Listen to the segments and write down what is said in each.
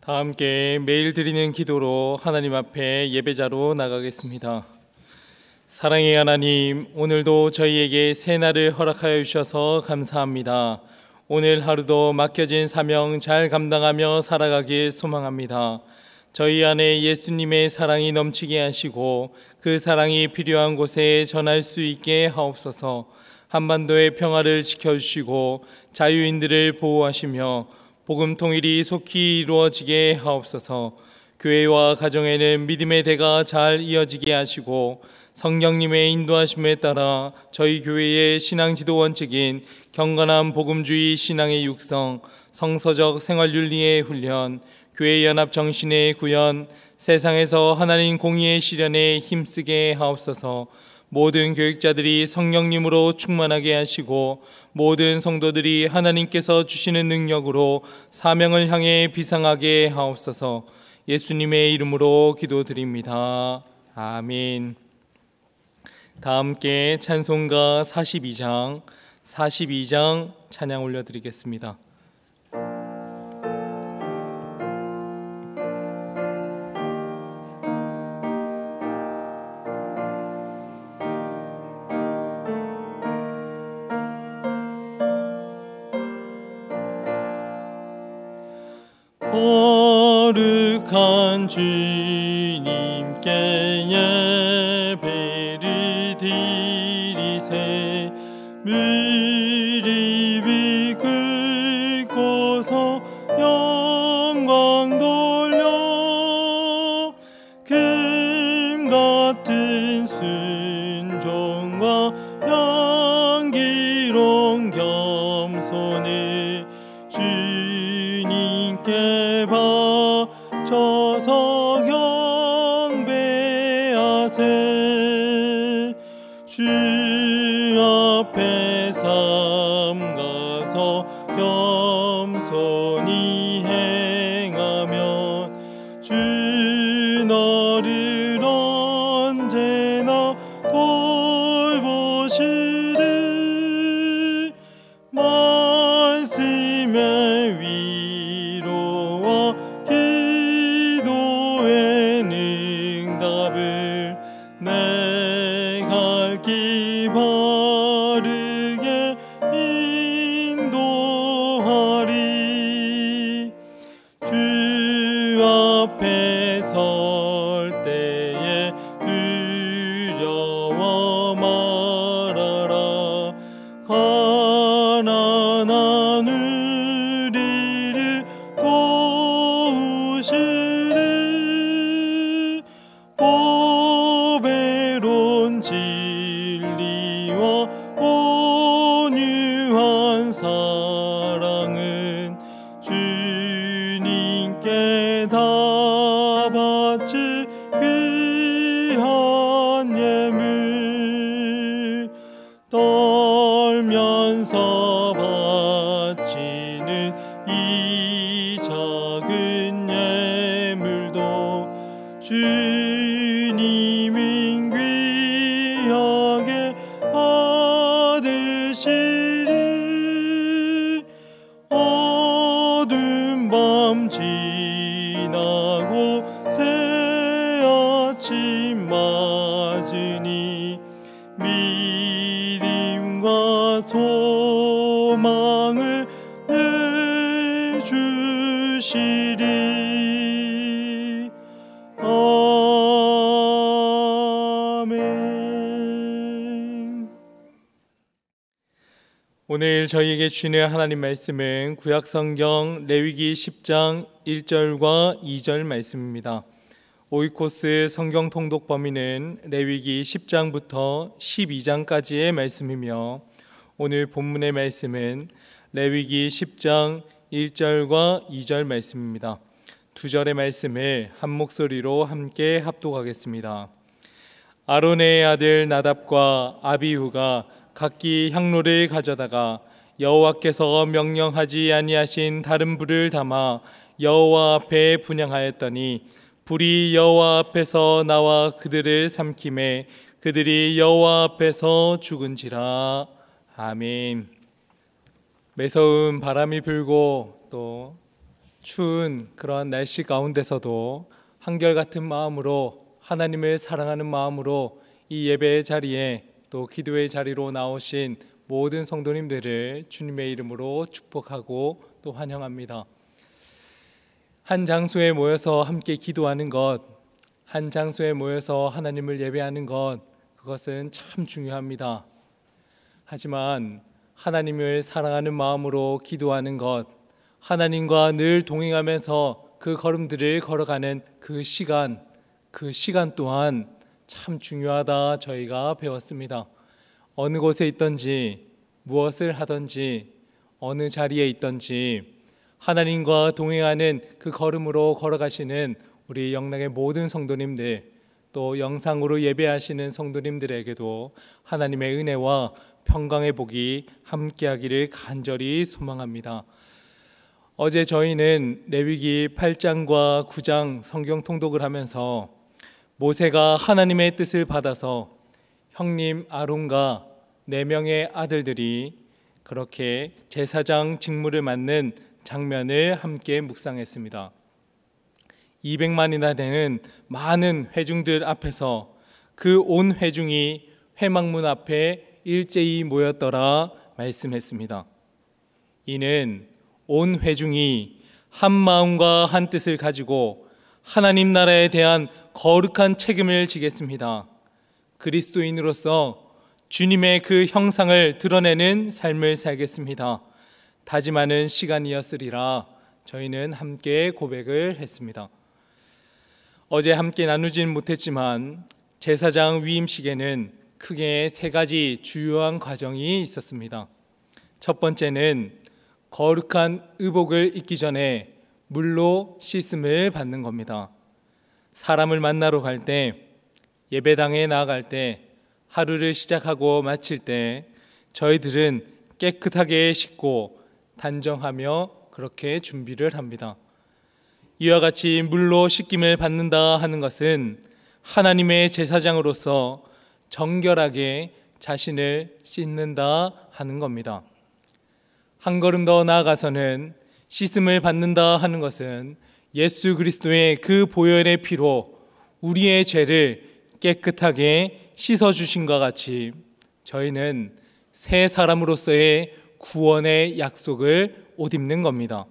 다 함께 매일 드리는 기도로 하나님 앞에 예배자로 나가겠습니다. 사랑의 하나님, 오늘도 저희에게 새 날을 허락하여 주셔서 감사합니다. 오늘 하루도 맡겨진 사명 잘 감당하며 살아가길 소망합니다. 저희 안에 예수님의 사랑이 넘치게 하시고 그 사랑이 필요한 곳에 전할 수 있게 하옵소서. 한반도의 평화를 지켜주시고 자유인들을 보호하시며 복음 통일이 속히 이루어지게 하옵소서. 교회와 가정에는 믿음의 대가 잘 이어지게 하시고 성령님의 인도하심에 따라 저희 교회의 신앙지도 원칙인 경건한 복음주의 신앙의 육성, 성서적 생활윤리의 훈련, 교회 연합 정신의 구현, 세상에서 하나님 공의의 실현에 힘쓰게 하옵소서. 모든 교육자들이 성령님으로 충만하게 하시고 모든 성도들이 하나님께서 주시는 능력으로 사명을 향해 비상하게 하옵소서. 예수님의 이름으로 기도드립니다. 아멘. 다 함께 찬송가 42장 찬양 올려드리겠습니다. 거룩한 주님께 예배를 드리세. 무릎을 꿇고서 영광 돌려 금같은 순종과 향기로운 겸손을 주님께 바쳐서 경배하세. 주 앞에 삼가서 겸손히 행하면 주 너를 언제나 돌보시리. 말씀의 위로와 기도의 응답을 내 갈 길 바르게 인도하리. 주 앞에 설 때에 두려워 말아라. 가난한 우리를 도우시리. 보배로운 진리와 온유한 사랑은 주님께 다 바칠 귀한 예물. 떨면서 바치는 이 작은 예물도 주님은 귀하게 받으시리. 어두운 밤 지나고 새 아침 맞으니 믿음과 소망을 내주시리. 아멘. 오늘 저희에게 주시는 하나님 말씀은 구약성경 레위기 10장 1절과 2절 말씀입니다. 오이코스 성경 통독 범위는 레위기 10장부터 12장까지의 말씀이며 오늘 본문의 말씀은 레위기 10장 1절과 2절 말씀입니다. 두 절의 말씀을 한 목소리로 함께 합독하겠습니다. 아론의 아들 나답과 아비후가 각기 향로를 가져다가 여호와께서 명령하지 아니하신 다른 불을 담아 여호와 앞에 분향하였더니 불이 여호와 앞에서 나와 그들을 삼키매 그들이 여호와 앞에서 죽은지라. 아멘. 매서운 바람이 불고 또 추운 그러한 날씨 가운데서도 한결같은 마음으로 하나님을 사랑하는 마음으로 이 예배의 자리에 또 기도의 자리로 나오신 모든 성도님들을 주님의 이름으로 축복하고 또 환영합니다. 한 장소에 모여서 함께 기도하는 것, 한 장소에 모여서 하나님을 예배하는 것, 그것은 참 중요합니다. 하지만 하나님을 사랑하는 마음으로 기도하는 것, 하나님과 늘 동행하면서 그 걸음들을 걸어가는 그 시간 또한 참 중요하다 저희가 배웠습니다. 어느 곳에 있든지 무엇을 하든지 어느 자리에 있든지 하나님과 동행하는 그 걸음으로 걸어가시는 우리 영락의 모든 성도님들, 또 영상으로 예배하시는 성도님들에게도 하나님의 은혜와 평강의 복이 함께하기를 간절히 소망합니다. 어제 저희는 레위기 8장과 9장 성경 통독을 하면서 모세가 하나님의 뜻을 받아서 형님 아론과 4명의 아들들이 그렇게 제사장 직무를 맡는 장면을 함께 묵상했습니다. 200만이나 되는 많은 회중들 앞에서 그 온 회중이 회막문 앞에 일제히 모였더라 말씀했습니다. 이는 온 회중이 한 마음과 한 뜻을 가지고 하나님 나라에 대한 거룩한 책임을 지겠습니다. 그리스도인으로서 주님의 그 형상을 드러내는 삶을 살겠습니다. 다짐하는 시간이었으리라 저희는 함께 고백을 했습니다. 어제 함께 나누진 못했지만 제사장 위임식에는 크게 3가지 주요한 과정이 있었습니다. 첫 번째는 거룩한 의복을 입기 전에 물로 씻음을 받는 겁니다. 사람을 만나러 갈 때, 예배당에 나아갈 때, 하루를 시작하고 마칠 때 저희들은 깨끗하게 씻고 단정하며 그렇게 준비를 합니다. 이와 같이 물로 씻김을 받는다 하는 것은 하나님의 제사장으로서 정결하게 자신을 씻는다 하는 겁니다. 한 걸음 더 나아가서는 씻음을 받는다 하는 것은 예수 그리스도의 그 보혈의 피로 우리의 죄를 깨끗하게 씻어주신과 같이 저희는 새 사람으로서의 구원의 약속을 옷 입는 겁니다.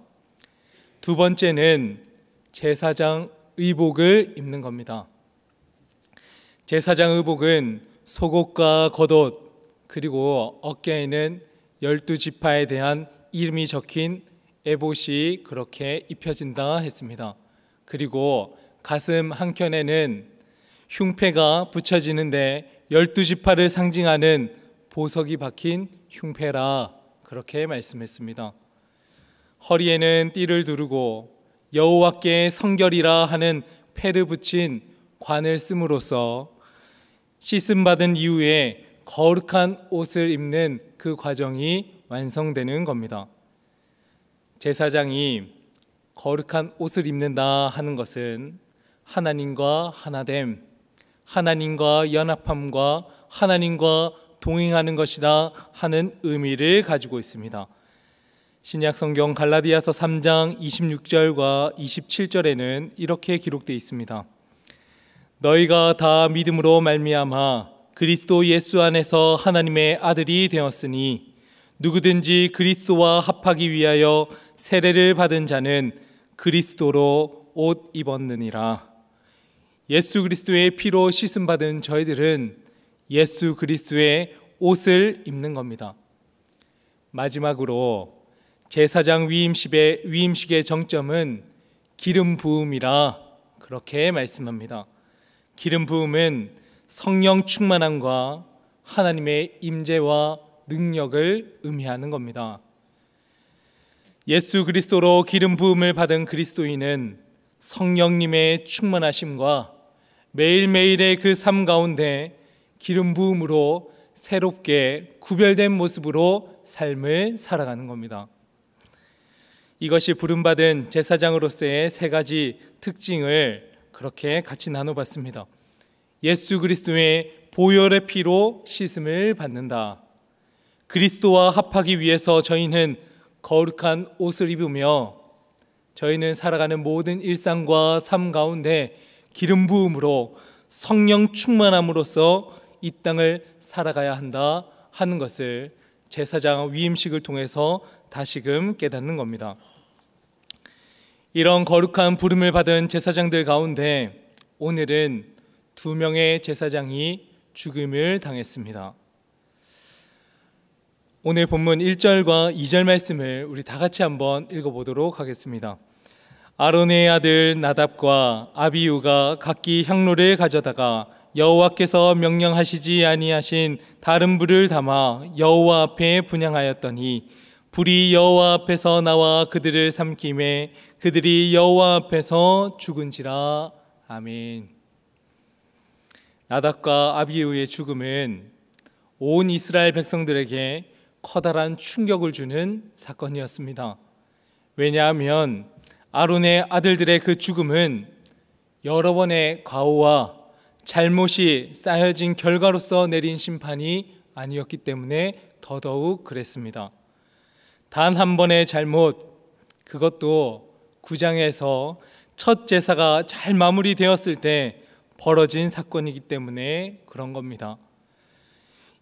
두 번째는 제사장 의복을 입는 겁니다. 제사장 의복은 속옷과 겉옷 그리고 어깨에는 12지파에 대한 이름이 적힌 에봇이 그렇게 입혀진다 했습니다. 그리고 가슴 한켠에는 흉패가 붙여지는데 12지파를 상징하는 보석이 박힌 흉패라 그렇게 말씀했습니다. 허리에는 띠를 두르고 여호와께 성결이라 하는 패를 붙인 관을 씀으로써 씻음받은 이후에 거룩한 옷을 입는 그 과정이 완성되는 겁니다. 제사장이 거룩한 옷을 입는다 하는 것은 하나님과 하나됨, 하나님과 연합함과 하나님과 동행하는 것이다 하는 의미를 가지고 있습니다. 신약 성경 갈라디아서 3장 26절과 27절에는 이렇게 기록되어 있습니다. 너희가 다 믿음으로 말미암아 그리스도 예수 안에서 하나님의 아들이 되었으니 누구든지 그리스도와 합하기 위하여 세례를 받은 자는 그리스도로 옷 입었느니라. 예수 그리스도의 피로 씻음 받은 저희들은 예수 그리스도의 옷을 입는 겁니다. 마지막으로 제사장 위임식의 정점은 기름 부음이라 그렇게 말씀합니다. 기름 부음은 성령 충만함과 하나님의 임재와 능력을 의미하는 겁니다. 예수 그리스도로 기름 부음을 받은 그리스도인은 성령님의 충만하심과 매일매일의 그 삶 가운데 기름 부음으로 새롭게 구별된 모습으로 삶을 살아가는 겁니다. 이것이 부름받은 제사장으로서의 3가지 특징을 그렇게 같이 나눠봤습니다. 예수 그리스도의 보혈의 피로 씻음을 받는다. 그리스도와 합하기 위해서 저희는 거룩한 옷을 입으며 저희는 살아가는 모든 일상과 삶 가운데 기름 부음으로 성령 충만함으로써 이 땅을 살아가야 한다 하는 것을 제사장 위임식을 통해서 다시금 깨닫는 겁니다. 이런 거룩한 부름을 받은 제사장들 가운데 오늘은 2명의 제사장이 죽음을 당했습니다. 오늘 본문 1절과 2절 말씀을 우리 다 같이 한번 읽어보도록 하겠습니다. 아론의 아들 나답과 아비후가 각기 향로를 가져다가 여호와께서 명령하시지 아니하신 다른 불을 담아 여호와 앞에 분향하였더니 불이 여호와 앞에서 나와 그들을 삼키매 그들이 여호와 앞에서 죽은지라. 아멘. 나답과 아비후의 죽음은 온 이스라엘 백성들에게 커다란 충격을 주는 사건이었습니다. 왜냐하면 아론의 아들들의 그 죽음은 여러 번의 과오와 잘못이 쌓여진 결과로서 내린 심판이 아니었기 때문에 더더욱 그랬습니다. 단 한 번의 잘못, 그것도 9장에서 첫 제사가 잘 마무리되었을 때 벌어진 사건이기 때문에 그런 겁니다.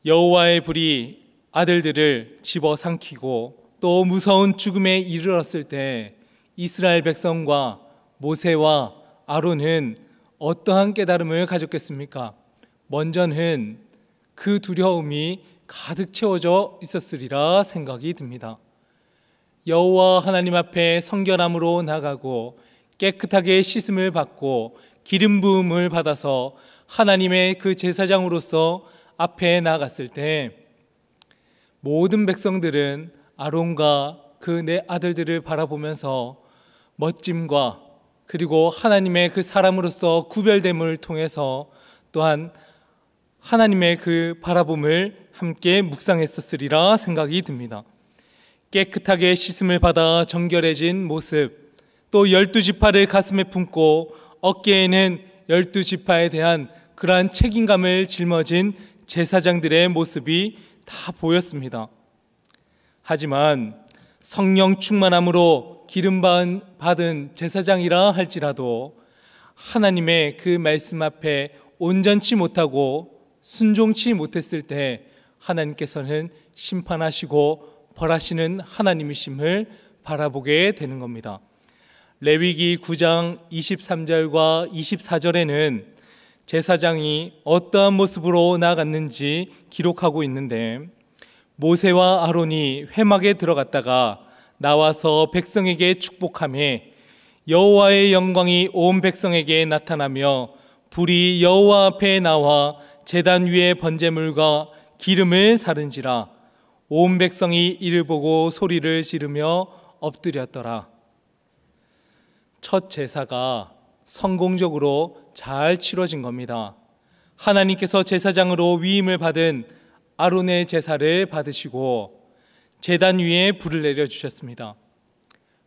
여호와의 불이 아들들을 집어삼키고 또 무서운 죽음에 이르렀을 때 이스라엘 백성과 모세와 아론은 어떠한 깨달음을 가졌겠습니까? 먼저는 그 두려움이 가득 채워져 있었으리라 생각이 듭니다. 여호와 하나님 앞에 성결함으로 나가고 깨끗하게 씻음을 받고 기름 부음을 받아서 하나님의 그 제사장으로서 앞에 나갔을 때 모든 백성들은 아론과 그 네 아들들을 바라보면서 멋짐과 그리고 하나님의 그 사람으로서 구별됨을 통해서 또한 하나님의 그 바라봄을 함께 묵상했었으리라 생각이 듭니다. 깨끗하게 씻음을 받아 정결해진 모습, 또 12지파를 가슴에 품고 어깨에는 12지파에 대한 그러한 책임감을 짊어진 제사장들의 모습이 다 보였습니다. 하지만 성령 충만함으로 기름 받은 제사장이라 할지라도 하나님의 그 말씀 앞에 온전치 못하고 순종치 못했을 때 하나님께서는 심판하시고 벌하시는 하나님이심을 바라보게 되는 겁니다. 레위기 9장 23절과 24절에는 제사장이 어떠한 모습으로 나아갔는지 기록하고 있는데, 모세와 아론이 회막에 들어갔다가 나와서 백성에게 축복하며 여호와의 영광이 온 백성에게 나타나며 불이 여호와 앞에 나와 제단 위에 번제물과 기름을 사른지라. 온 백성이 이를 보고 소리를 지르며 엎드렸더라. 첫 제사가 성공적으로 잘 치러진 겁니다. 하나님께서 제사장으로 위임을 받은 아론의 제사를 받으시고 제단 위에 불을 내려주셨습니다.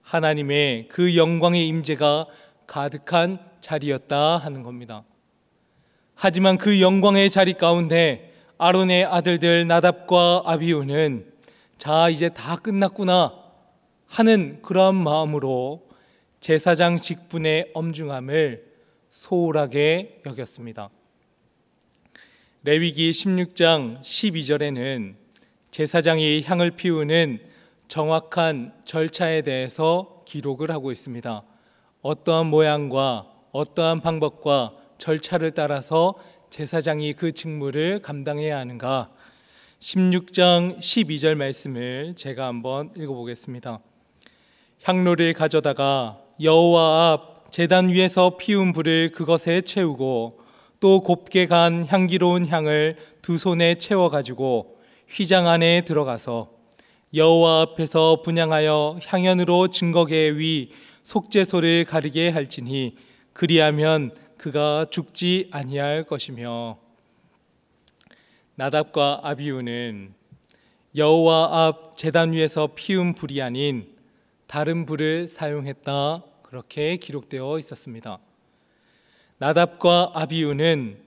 하나님의 그 영광의 임재가 가득한 자리였다 하는 겁니다. 하지만 그 영광의 자리 가운데 아론의 아들들 나답과 아비후는 자, 이제 다 끝났구나 하는 그러한 마음으로 제사장 직분의 엄중함을 소홀하게 여겼습니다. 레위기 16장 12절에는 제사장이 향을 피우는 정확한 절차에 대해서 기록을 하고 있습니다. 어떠한 모양과 어떠한 방법과 절차를 따라서 제사장이 그 직무를 감당해야 하는가. 16장 12절 말씀을 제가 한번 읽어보겠습니다. 향로를 가져다가 여호와 앞 제단 위에서 피운 불을 그것에 채우고 또 곱게 간 향기로운 향을 두 손에 채워가지고 휘장 안에 들어가서 여호와 앞에서 분향하여 향연으로 증거계 위 속죄소를 가리게 할지니 그리하면 그가 죽지 아니할 것이며. 나답과 아비후는 여호와 앞 제단 위에서 피운 불이 아닌 다른 불을 사용했다, 그렇게 기록되어 있었습니다. 나답과 아비후는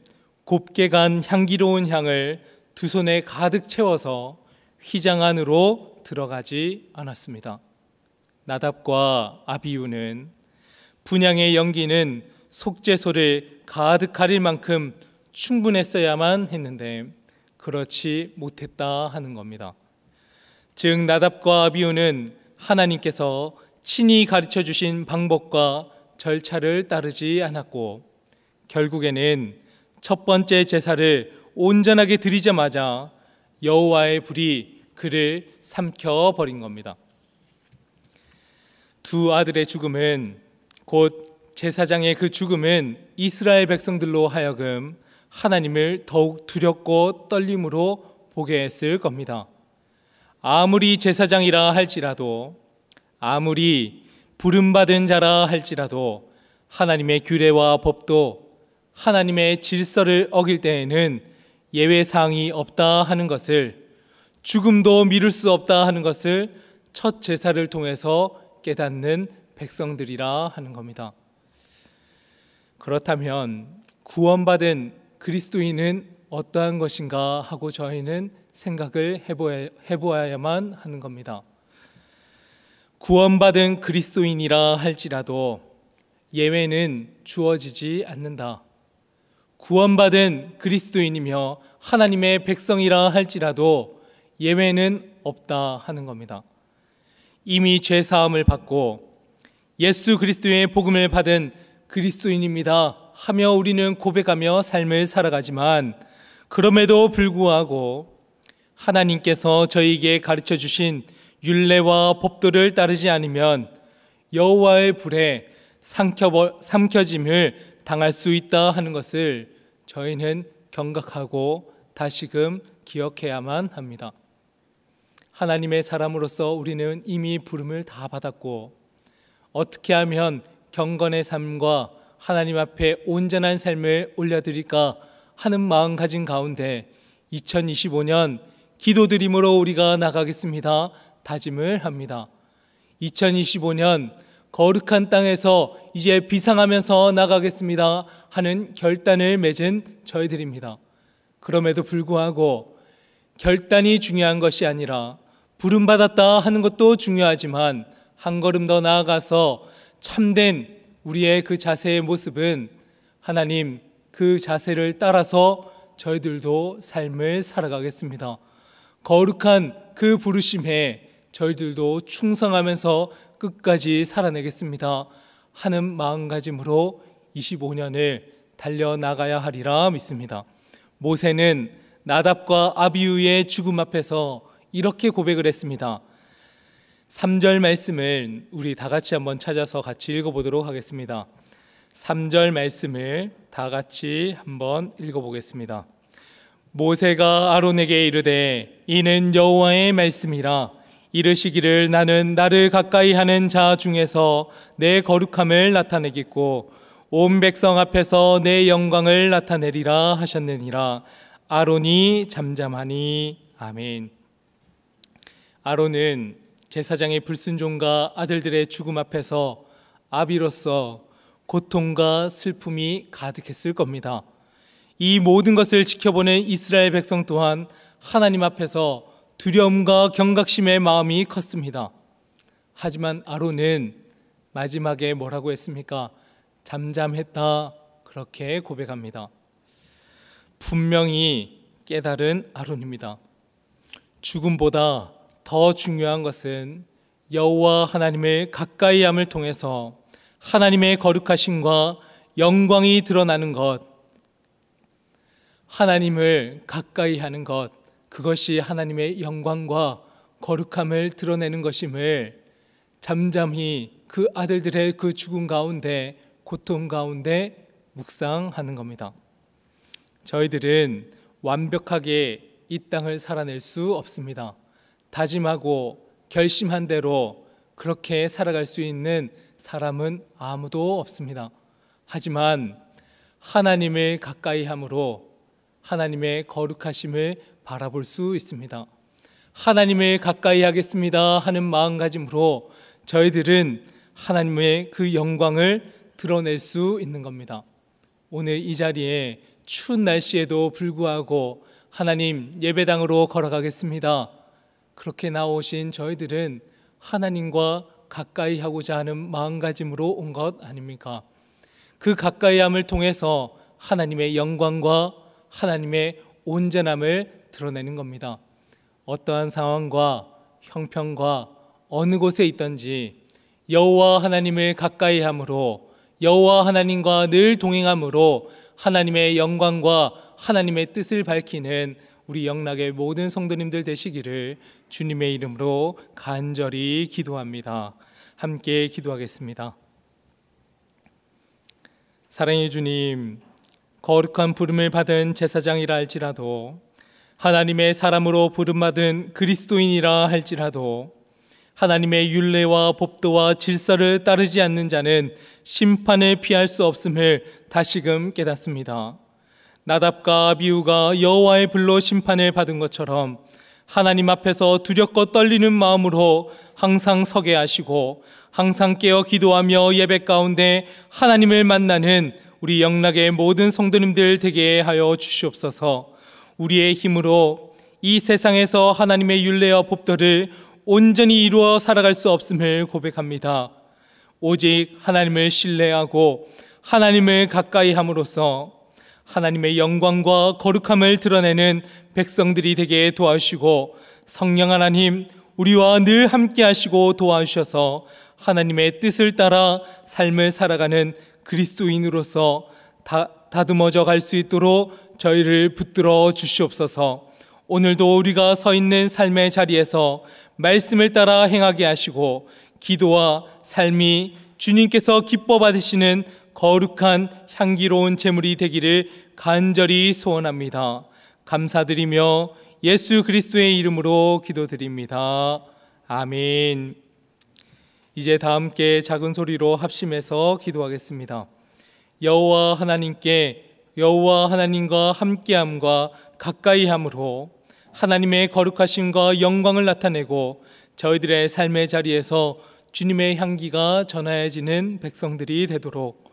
곱게 간 향기로운 향을 두 손에 가득 채워서 휘장 안으로 들어가지 않았습니다. 나답과 아비후는 분향의 연기는 속죄소를 가득 가릴 만큼 충분했어야만 했는데 그렇지 못했다 하는 겁니다. 즉 나답과 아비후는 하나님께서 친히 가르쳐 주신 방법과 절차를 따르지 않았고 결국에는 첫 번째 제사를 온전하게 드리자마자 여호와의 불이 그를 삼켜 버린 겁니다. 두 아들의 죽음은 곧 제사장의 그 죽음은 이스라엘 백성들로 하여금 하나님을 더욱 두렵고 떨림으로 보게 했을 겁니다. 아무리 제사장이라 할지라도 아무리 부름받은 자라 할지라도 하나님의 규례와 법도 하나님의 질서를 어길 때에는 예외사항이 없다 하는 것을, 죽음도 미룰 수 없다 하는 것을 첫 제사를 통해서 깨닫는 백성들이라 하는 겁니다. 그렇다면 구원받은 그리스도인은 어떠한 것인가 하고 저희는 생각을 해보아야만 하는 겁니다. 구원받은 그리스도인이라 할지라도 예외는 주어지지 않는다. 구원받은 그리스도인이며 하나님의 백성이라 할지라도 예외는 없다 하는 겁니다. 이미 죄사함을 받고 예수 그리스도의 복음을 받은 그리스도인입니다 하며 우리는 고백하며 삶을 살아가지만 그럼에도 불구하고 하나님께서 저희에게 가르쳐 주신 율례와 법도를 따르지 않으면 여호와의 불에 삼켜짐을 당할 수 있다 하는 것을 저희는 경각하고 다시금 기억해야만 합니다. 하나님의 사람으로서 우리는 이미 부름을 다 받았고 어떻게 하면 경건의 삶과 하나님 앞에 온전한 삶을 올려드릴까 하는 마음가짐 가운데 2025년 기도드림으로 우리가 나가겠습니다 다짐을 합니다. 2025년 거룩한 땅에서 이제 비상하면서 나가겠습니다 하는 결단을 맺은 저희들입니다. 그럼에도 불구하고 결단이 중요한 것이 아니라 부름받았다 하는 것도 중요하지만 한 걸음 더 나아가서 참된 우리의 그 자세의 모습은 하나님 그 자세를 따라서 저희들도 삶을 살아가겠습니다. 거룩한 그 부르심에 저희들도 충성하면서 끝까지 살아내겠습니다 하는 마음가짐으로 25년을 달려나가야 하리라 믿습니다. 모세는 나답과 아비후의 죽음 앞에서 이렇게 고백을 했습니다. 3절 말씀을 우리 다 같이 한번 찾아서 같이 읽어보도록 하겠습니다. 3절 말씀을 다 같이 한번 읽어보겠습니다. 모세가 아론에게 이르되 이는 여호와의 말씀이라 이르시기를 나는 나를 가까이 하는 자 중에서 내 거룩함을 나타내겠고 온 백성 앞에서 내 영광을 나타내리라 하셨느니라. 아론이 잠잠하니. 아멘. 아론은 제사장의 불순종과 아들들의 죽음 앞에서 아비로서 고통과 슬픔이 가득했을 겁니다. 이 모든 것을 지켜보는 이스라엘 백성 또한 하나님 앞에서 두려움과 경각심의 마음이 컸습니다. 하지만 아론은 마지막에 뭐라고 했습니까? 잠잠했다 그렇게 고백합니다. 분명히 깨달은 아론입니다. 죽음보다 더 중요한 것은 여호와 하나님을 가까이 함을 통해서 하나님의 거룩하심과 영광이 드러나는 것, 하나님을 가까이 하는 것, 그것이 하나님의 영광과 거룩함을 드러내는 것임을 잠잠히 그 아들들의 그 죽음 가운데, 고통 가운데 묵상하는 겁니다. 저희들은 완벽하게 이 땅을 살아낼 수 없습니다. 다짐하고 결심한 대로 그렇게 살아갈 수 있는 사람은 아무도 없습니다. 하지만 하나님을 가까이 함으로 하나님의 거룩하심을 바라볼 수 있습니다. 하나님을 가까이 하겠습니다 하는 마음가짐으로 저희들은 하나님의 그 영광을 드러낼 수 있는 겁니다. 오늘 이 자리에 추운 날씨에도 불구하고 하나님 예배당으로 걸어가겠습니다. 그렇게 나오신 저희들은 하나님과 가까이 하고자 하는 마음가짐으로 온 것 아닙니까? 그 가까이함을 통해서 하나님의 영광과 하나님의 온전함을 드러내는 겁니다. 어떠한 상황과 형편과 어느 곳에 있든지 여호와 하나님을 가까이 함으로, 여호와 하나님과 늘 동행함으로 하나님의 영광과 하나님의 뜻을 밝히는 우리 영락의 모든 성도님들 되시기를 주님의 이름으로 간절히 기도합니다. 함께 기도하겠습니다. 사랑의 주님, 거룩한 부름을 받은 제사장이라 할지라도, 하나님의 사람으로 부름받은 그리스도인이라 할지라도 하나님의 율례와 법도와 질서를 따르지 않는 자는 심판을 피할 수 없음을 다시금 깨닫습니다. 나답과 아비후가 여호와의 불로 심판을 받은 것처럼 하나님 앞에서 두렵고 떨리는 마음으로 항상 서게 하시고 항상 깨어 기도하며 예배 가운데 하나님을 만나는 우리 영락의 모든 성도님들 되게 하여 주시옵소서. 우리의 힘으로 이 세상에서 하나님의 율례와 법도를 온전히 이루어 살아갈 수 없음을 고백합니다. 오직 하나님을 신뢰하고 하나님을 가까이 함으로써 하나님의 영광과 거룩함을 드러내는 백성들이 되게 도와주시고, 성령 하나님 우리와 늘 함께 하시고 도와주셔서 하나님의 뜻을 따라 삶을 살아가는 그리스도인으로서 다듬어져 갈 수 있도록 저희를 붙들어 주시옵소서. 오늘도 우리가 서 있는 삶의 자리에서 말씀을 따라 행하게 하시고 기도와 삶이 주님께서 기뻐 받으시는 거룩한 향기로운 제물이 되기를 간절히 소원합니다. 감사드리며 예수 그리스도의 이름으로 기도드립니다. 아멘. 이제 다 함께 작은 소리로 합심해서 기도하겠습니다. 여호와 하나님과 함께함과 가까이함으로 하나님의 거룩하심과 영광을 나타내고 저희들의 삶의 자리에서 주님의 향기가 전하여지는 백성들이 되도록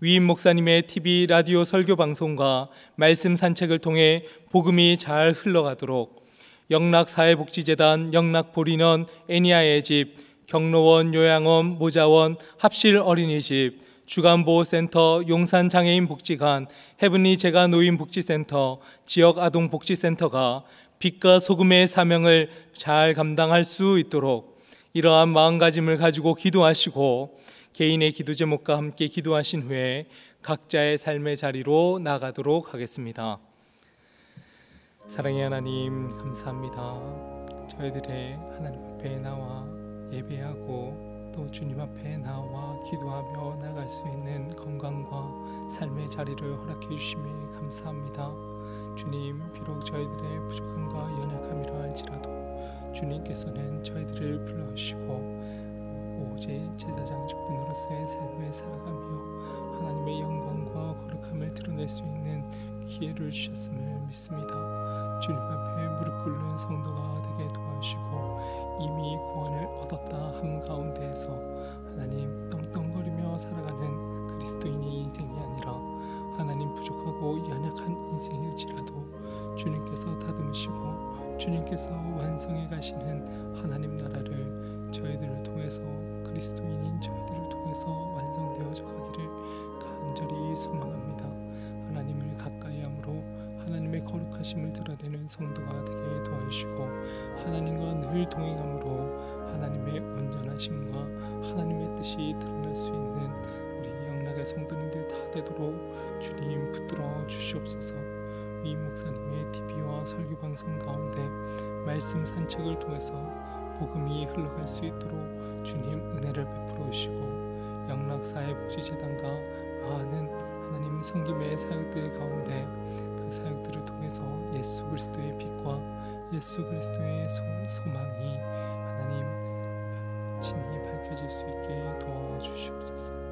위임 목사님의 TV 라디오 설교 방송과 말씀 산책을 통해 복음이 잘 흘러가도록 영락사회복지재단, 영락볼인원, 애니아의 집, 경로원, 요양원, 모자원, 합실 어린이집, 주간보호센터, 용산장애인 복지관, 헤븐리 재가 노인 복지센터, 지역 아동 복지센터가 빛과 소금의 사명을 잘 감당할 수 있도록 이러한 마음가짐을 가지고 기도하시고 개인의 기도 제목과 함께 기도하신 후에 각자의 삶의 자리로 나가도록 하겠습니다. 사랑의 하나님, 감사합니다. 저희들의 하나님 앞에 나와 예배하고 또 주님 앞에 나와 기도하며 나갈 수 있는 건강과 삶의 자리를 허락해 주심에 감사합니다. 주님, 비록 저희들의 부족함과 연약함이라 할지라도 주님께서는 저희들을 불러주시고 오직 제사장 직분으로서의 삶을 살아가며 하나님의 영광과 거룩함을 드러낼 수 있는 기회를 주셨음을 믿습니다. 주님 앞에 무릎 꿇는 성도가 되게 도와주시고 이미 구원을 얻었다 함 가운데에서 하나님 떵떵거리며 살아가는 그리스도인의 인생이 아니라 하나님 부족하고 연약한 인생일지라도 주님께서 다듬으시고 주님께서 완성해 가시는 하나님 나라를 저희들을 통해서 그리스도인인 저희들을 통해서 완성되어져 가기를 간절히 소망합니다. 하나님을 가까이 함으로 하나님의 거룩하심을 드러내는 성도가 되게 도와주시고 하나님과 늘 동행함으로 하나님의 온전하심과 하나님의 뜻이 드러날 수 있는 우리 영락의 성도님들 다 되도록 주님 붙들어 주시옵소서. 위임 목사님의 TV와 설교 방송 가운데 말씀 산책을 통해서 복음이 흘러갈 수 있도록 주님 은혜를 베풀어 주시고 영락사회복지재단과 많은 하나님 성김의 사역들 가운데 그 사역들을 통해서 예수 그리스도의 빛과 예수 그리스도의 소망이 하나님 신이 밝혀질 수 있게 도와주시옵소서.